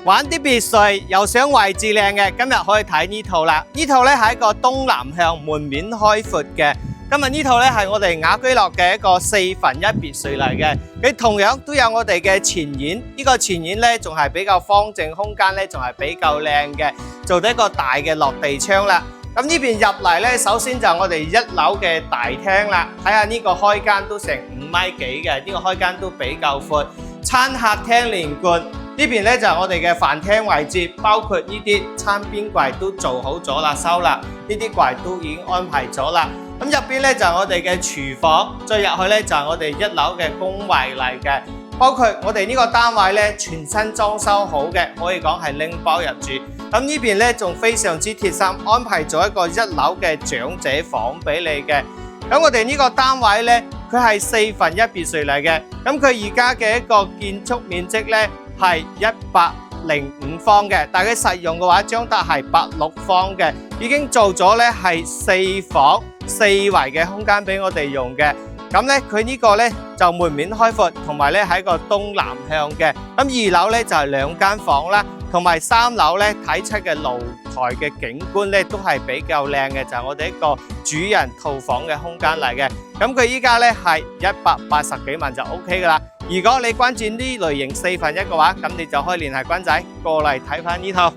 玩啲別墅又想位置靚嘅，今日可以睇呢套啦。呢套咧係一個東南向門面開闊嘅。今日呢套咧係我哋雅居樂嘅一個4分1別墅嚟嘅。佢同樣都有我哋嘅前院，呢個前院咧仲係比較方正，空間咧仲係比較靚嘅，做咗一個大嘅落地窗啦。咁呢邊入嚟咧，首先就係我哋1樓嘅大廳啦。睇下呢個開間都成5米幾嘅，呢個開間都比較闊，餐客廳連貫。呢邊咧就係我哋嘅飯廳位置，包括呢啲餐邊櫃都做好咗啦，收啦，呢啲櫃都已經安排咗啦。咁入邊咧就係我哋嘅廚房，再入去咧就係我哋1樓嘅公衛嚟嘅。包括我哋呢個單位咧全新裝修好嘅，可以講係拎包入住。咁呢邊咧仲非常之貼心，安排咗一個1樓嘅長者房俾你嘅。咁我哋呢個單位咧，佢係4分1別墅嚟嘅。咁佢而家嘅一個建築面積咧係105方嘅，但係佢實用嘅話，將得係86方嘅，已經做咗咧係4房4圍嘅空間俾我哋用嘅。咁咧佢呢個咧就門面開闊，同埋咧係一個東南向嘅。咁2樓咧就係2間房啦，同埋3樓咧睇出嘅露台嘅景觀咧都係比較靚嘅，就係我哋一個主人套房嘅空間嚟嘅。咁佢依家咧係180幾萬就 OK 噶啦。如果你關注呢類型4分1嘅話，咁你就可以聯繫君仔過嚟睇翻呢套。